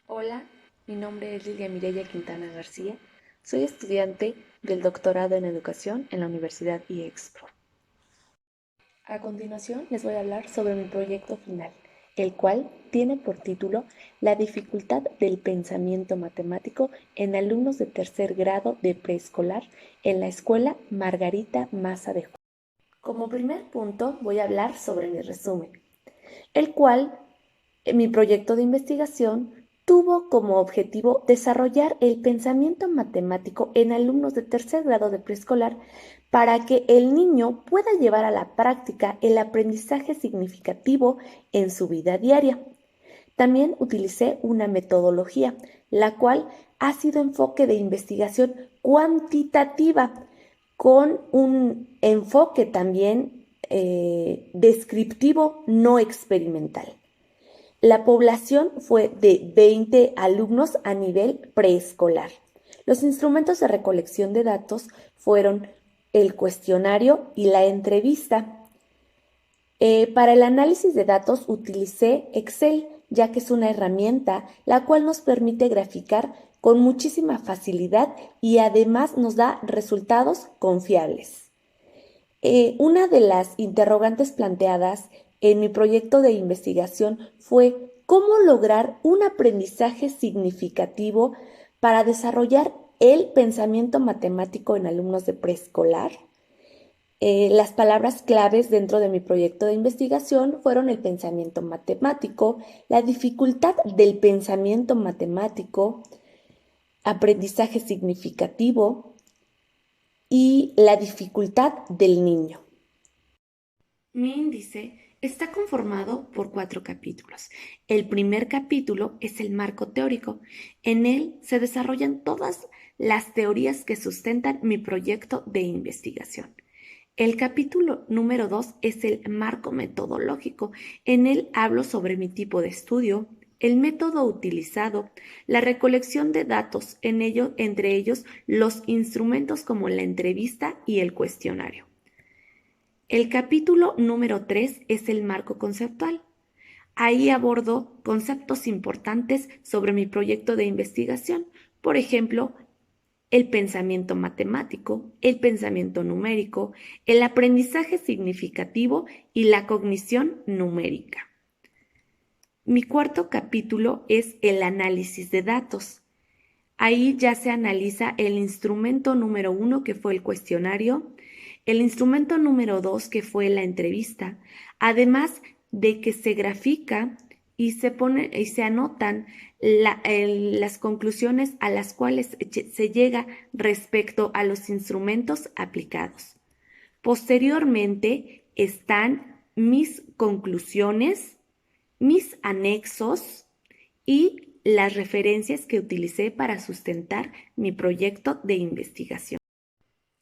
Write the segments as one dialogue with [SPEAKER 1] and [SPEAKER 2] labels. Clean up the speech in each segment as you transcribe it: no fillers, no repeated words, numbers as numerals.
[SPEAKER 1] Hola, mi nombre es Lilia Mireya Quintana García. Soy estudiante del doctorado en educación en la Universidad IEXPRO. A continuación les voy a hablar sobre mi proyecto final, el cual tiene por título La dificultad del pensamiento matemático en alumnos de tercer grado de preescolar en la escuela Margarita Maza de Juárez. Como primer punto voy a hablar sobre mi resumen, el cual mi proyecto de investigación tuvo como objetivo desarrollar el pensamiento matemático en alumnos de tercer grado de preescolar para que el niño pueda llevar a la práctica el aprendizaje significativo en su vida diaria. También utilicé una metodología, la cual ha sido enfoque de investigación cuantitativa con un enfoque también descriptivo no experimental. La población fue de 20 alumnos a nivel preescolar. Los instrumentos de recolección de datos fueron el cuestionario y la entrevista. Para el análisis de datos utilicé Excel, ya que es una herramienta la cual nos permite graficar con muchísima facilidad y además nos da resultados confiables. Una de las interrogantes planteadas en mi proyecto de investigación fue cómo lograr un aprendizaje significativo para desarrollar el pensamiento matemático en alumnos de preescolar. Las palabras claves dentro de mi proyecto de investigación fueron el pensamiento matemático, la dificultad del pensamiento matemático, aprendizaje significativo y la dificultad del niño. Mi índice está conformado por 4 capítulos. El primer capítulo es el marco teórico. En él se desarrollan todas las teorías que sustentan mi proyecto de investigación. El capítulo número 2 es el marco metodológico. En él hablo sobre mi tipo de estudio, el método utilizado, la recolección de datos, entre ellos los instrumentos como la entrevista y el cuestionario. El capítulo número 3 es el marco conceptual. Ahí abordo conceptos importantes sobre mi proyecto de investigación, por ejemplo, el pensamiento matemático, el pensamiento numérico, el aprendizaje significativo y la cognición numérica. Mi cuarto capítulo es el análisis de datos. Ahí ya se analiza el instrumento número 1, que fue el cuestionario, el instrumento número 2, que fue la entrevista, además de que se grafica y se anotan las conclusiones a las cuales se llega respecto a los instrumentos aplicados. Posteriormente están mis conclusiones, mis anexos y las referencias que utilicé para sustentar mi proyecto de investigación.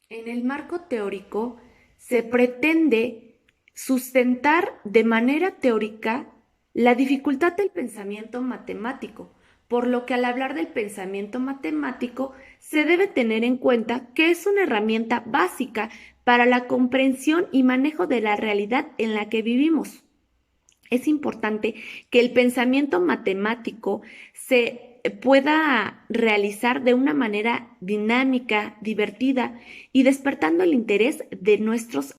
[SPEAKER 1] En el marco teórico se pretende sustentar de manera teórica la dificultad del pensamiento matemático, por lo que al hablar del pensamiento matemático se debe tener en cuenta que es una herramienta básica para la comprensión y manejo de la realidad en la que vivimos. Es importante que el pensamiento matemático se pueda realizar de una manera dinámica, divertida y despertando el interés de nuestros.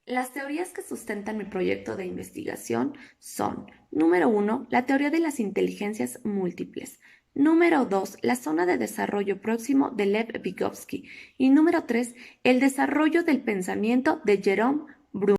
[SPEAKER 1] Las teorías que sustentan mi proyecto de investigación son: número 1, la teoría de las inteligencias múltiples; número 2, la zona de desarrollo próximo de Lev Vygotsky; y número 3, el desarrollo del pensamiento de Jerome Bruno.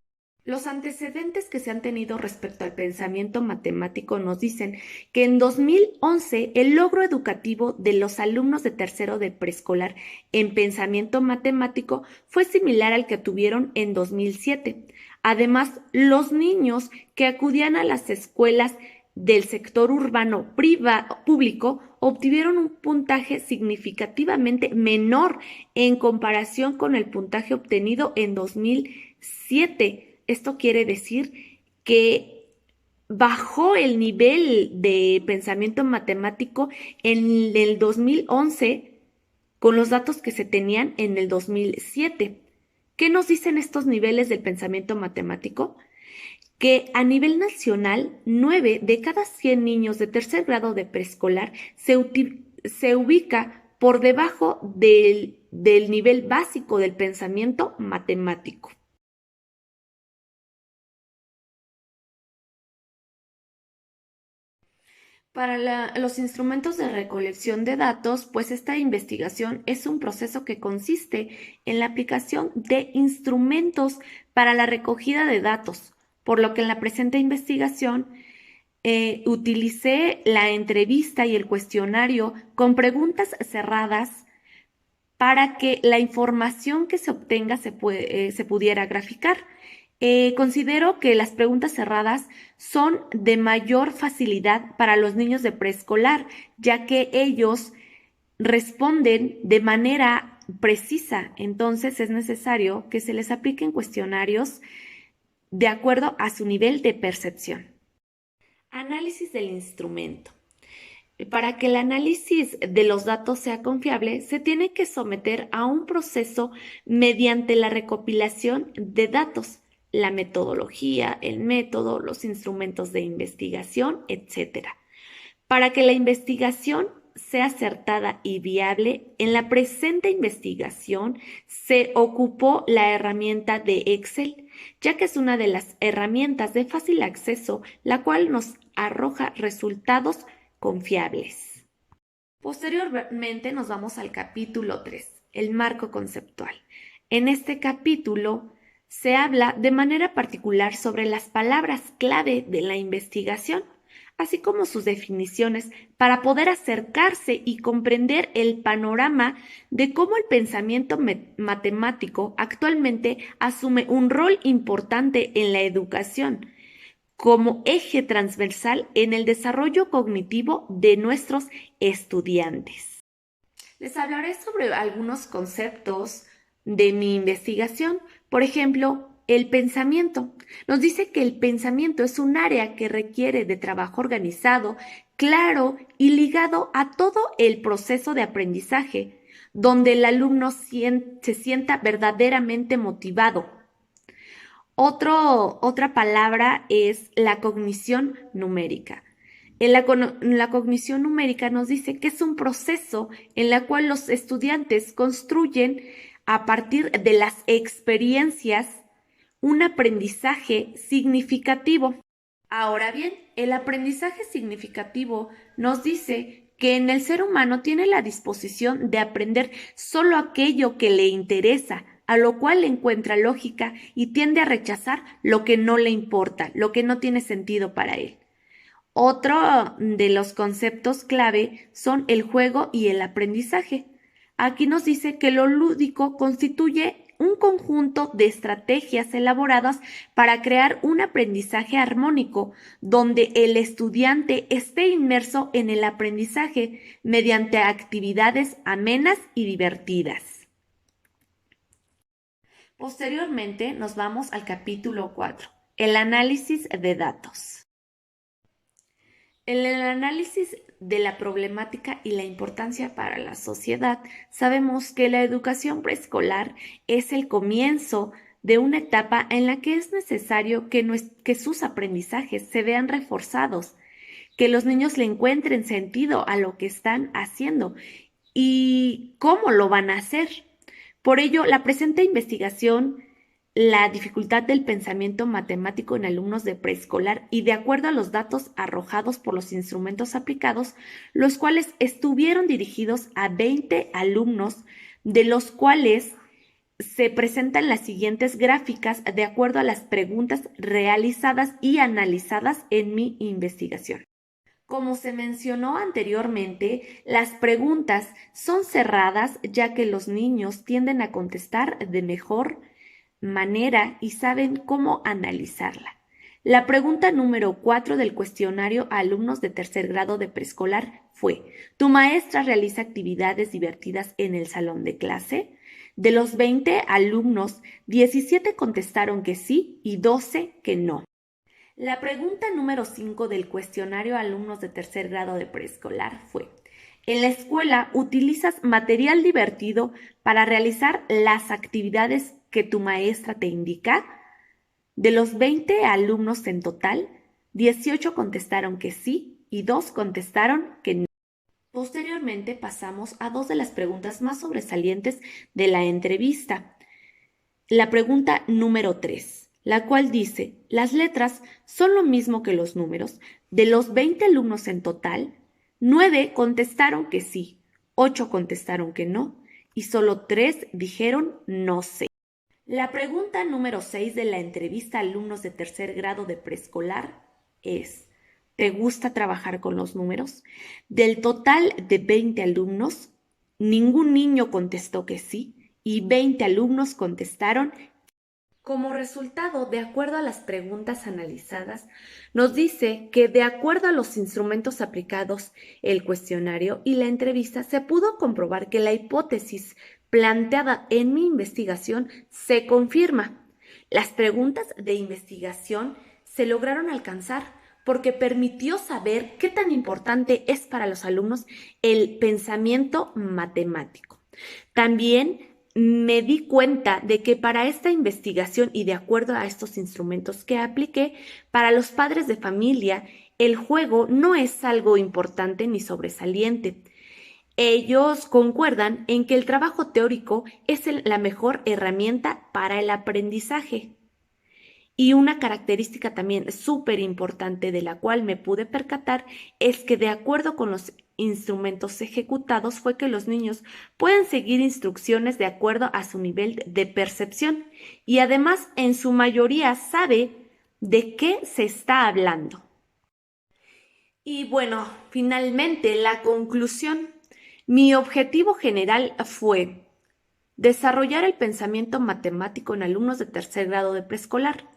[SPEAKER 1] Los antecedentes que se han tenido respecto al pensamiento matemático nos dicen que en 2011 el logro educativo de los alumnos de tercero de preescolar en pensamiento matemático fue similar al que tuvieron en 2007. Además, los niños que acudían a las escuelas del sector urbano público obtuvieron un puntaje significativamente menor en comparación con el puntaje obtenido en 2007. Esto quiere decir que bajó el nivel de pensamiento matemático en el 2011 con los datos que se tenían en el 2007. ¿Qué nos dicen estos niveles del pensamiento matemático? que a nivel nacional, 9 de cada 100 niños de tercer grado de preescolar se ubica por debajo del nivel básico del pensamiento matemático. Para los instrumentos de recolección de datos, pues esta investigación es un proceso que consiste en la aplicación de instrumentos para la recogida de datos, por lo que en la presente investigación utilicé la entrevista y el cuestionario con preguntas cerradas para que la información que se obtenga se pudiera graficar. Considero que las preguntas cerradas son de mayor facilidad para los niños de preescolar, ya que ellos responden de manera precisa. Entonces es necesario que se les apliquen cuestionarios de acuerdo a su nivel de percepción. Análisis del instrumento. Para que el análisis de los datos sea confiable, se tiene que someter a un proceso mediante la recopilación de datos, la metodología, el método, los instrumentos de investigación, etc. Para que la investigación sea acertada y viable, en la presente investigación se ocupó la herramienta de Excel, ya que es una de las herramientas de fácil acceso, la cual nos arroja resultados confiables. Posteriormente nos vamos al capítulo 3, el marco conceptual. En este capítulo se habla de manera particular sobre las palabras clave de la investigación, así como sus definiciones, para poder acercarse y comprender el panorama de cómo el pensamiento matemático actualmente asume un rol importante en la educación, como eje transversal en el desarrollo cognitivo de nuestros estudiantes. Les hablaré sobre algunos conceptos de mi investigación. Por ejemplo, el pensamiento. Nos dice que el pensamiento es un área que requiere de trabajo organizado, claro y ligado a todo el proceso de aprendizaje, donde el alumno se sienta verdaderamente motivado. Otra palabra es la cognición numérica. La cognición numérica nos dice que es un proceso en el cual los estudiantes construyen a partir de las experiencias un aprendizaje significativo. Ahora bien, el aprendizaje significativo nos dice que en el ser humano tiene la disposición de aprender solo aquello que le interesa, a lo cual le encuentra lógica y tiende a rechazar lo que no le importa, lo que no tiene sentido para él. Otro de los conceptos clave son el juego y el aprendizaje. Aquí nos dice que lo lúdico constituye un conjunto de estrategias elaboradas para crear un aprendizaje armónico, donde el estudiante esté inmerso en el aprendizaje mediante actividades amenas y divertidas. Posteriormente nos vamos al capítulo 4, el análisis de datos. En el análisis de la problemática y la importancia para la sociedad, sabemos que la educación preescolar es el comienzo de una etapa en la que es necesario que sus aprendizajes se vean reforzados, que los niños le encuentren sentido a lo que están haciendo y cómo lo van a hacer. Por ello, la presente investigación, la dificultad del pensamiento matemático en alumnos de preescolar y de acuerdo a los datos arrojados por los instrumentos aplicados, los cuales estuvieron dirigidos a 20 alumnos, de los cuales se presentan las siguientes gráficas de acuerdo a las preguntas realizadas y analizadas en mi investigación. Como se mencionó anteriormente, las preguntas son cerradas ya que los niños tienden a contestar de mejor manera y saben cómo analizarla. La pregunta número 4 del cuestionario a alumnos de tercer grado de preescolar fue: ¿tu maestra realiza actividades divertidas en el salón de clase? De los 20 alumnos, 17 contestaron que sí y 12 que no. La pregunta número 5 del cuestionario a alumnos de tercer grado de preescolar fue: ¿en la escuela utilizas material divertido para realizar las actividades que tu maestra te indica? De los 20 alumnos en total, 18 contestaron que sí y 2 contestaron que no. Posteriormente pasamos a dos de las preguntas más sobresalientes de la entrevista. La pregunta número 3, la cual dice, ¿las letras son lo mismo que los números? De los 20 alumnos en total, 9 contestaron que sí, 8 contestaron que no y solo 3 dijeron no sé. La pregunta número 6 de la entrevista a alumnos de tercer grado de preescolar es, ¿te gusta trabajar con los números? Del total de 20 alumnos, ningún niño contestó que sí y 20 alumnos contestaron. Como resultado, de acuerdo a las preguntas analizadas, nos dice que de acuerdo a los instrumentos aplicados, el cuestionario y la entrevista, se pudo comprobar que la hipótesis planteada en mi investigación se confirma. Las preguntas de investigación se lograron alcanzar porque permitió saber qué tan importante es para los alumnos el pensamiento matemático. También me di cuenta de que para esta investigación y de acuerdo a estos instrumentos que apliqué, para los padres de familia, el juego no es algo importante ni sobresaliente. Ellos concuerdan en que el trabajo teórico es la mejor herramienta para el aprendizaje. Y una característica también súper importante de la cual me pude percatar es que de acuerdo con los instrumentos ejecutados fue que los niños pueden seguir instrucciones de acuerdo a su nivel de percepción y además en su mayoría sabe de qué se está hablando. Y bueno, finalmente la conclusión. Mi objetivo general fue desarrollar el pensamiento matemático en alumnos de tercer grado de preescolar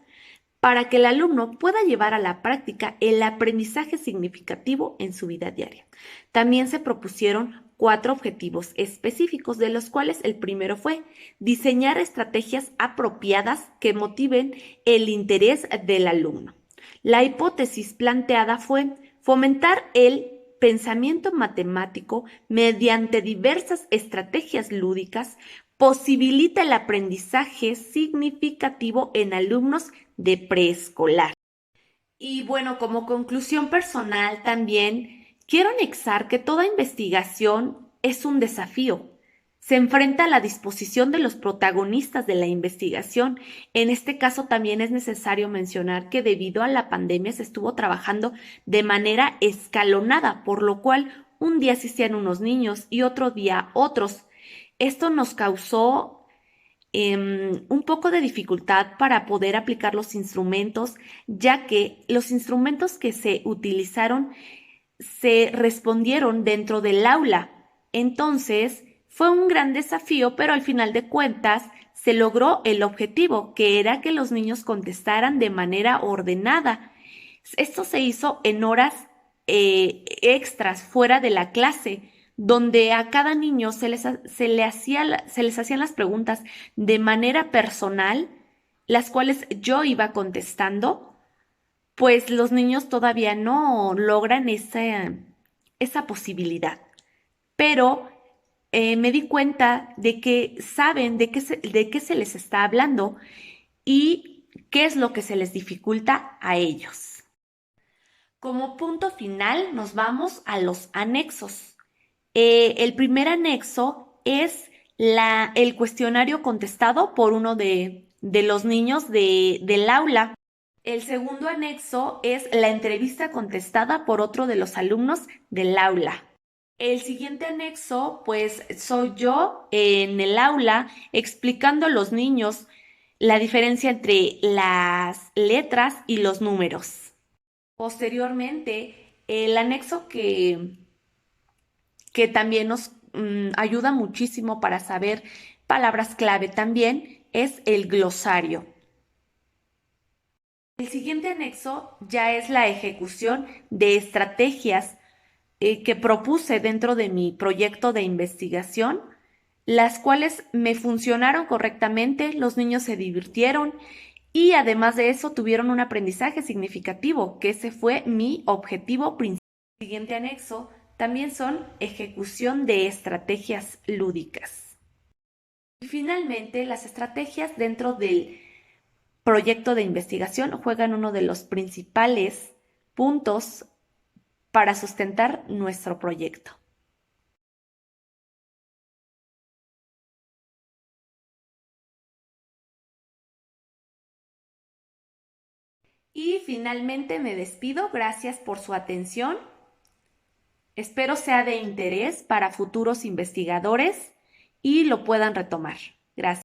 [SPEAKER 1] para que el alumno pueda llevar a la práctica el aprendizaje significativo en su vida diaria. También se propusieron 4 objetivos específicos, de los cuales el primero fue diseñar estrategias apropiadas que motiven el interés del alumno. La hipótesis planteada fue fomentar el pensamiento matemático mediante diversas estrategias lúdicas posibilita el aprendizaje significativo en alumnos de preescolar. Y bueno, como conclusión personal también quiero anexar que toda investigación es un desafío. Se enfrenta a la disposición de los protagonistas de la investigación. En este caso también es necesario mencionar que debido a la pandemia se estuvo trabajando de manera escalonada, por lo cual un día asistían unos niños y otro día otros. Esto nos causó un poco de dificultad para poder aplicar los instrumentos, ya que los instrumentos que se utilizaron se respondieron dentro del aula. Entonces, fue un gran desafío, pero al final de cuentas se logró el objetivo, que era que los niños contestaran de manera ordenada. Esto se hizo en horas extras fuera de la clase, donde a cada niño se les hacían las preguntas de manera personal, las cuales yo iba contestando, pues los niños todavía no logran esa posibilidad. Pero me di cuenta de que saben de qué se les está hablando y qué es lo que se les dificulta a ellos. Como punto final nos vamos a los anexos. El primer anexo es el cuestionario contestado por uno de los niños del aula. El segundo anexo es la entrevista contestada por otro de los alumnos del aula. El siguiente anexo, pues, soy yo en el aula explicando a los niños la diferencia entre las letras y los números. Posteriormente, el anexo que también nos ayuda muchísimo para saber palabras clave también es el glosario. El siguiente anexo ya es la ejecución de estrategias que propuse dentro de mi proyecto de investigación, las cuales me funcionaron correctamente, los niños se divirtieron y además de eso tuvieron un aprendizaje significativo, que ese fue mi objetivo principal. El siguiente anexo también son ejecución de estrategias lúdicas. Y finalmente, las estrategias dentro del proyecto de investigación juegan uno de los principales puntos para sustentar nuestro proyecto. Y finalmente me despido. Gracias por su atención. Espero sea de interés para futuros investigadores y lo puedan retomar. Gracias.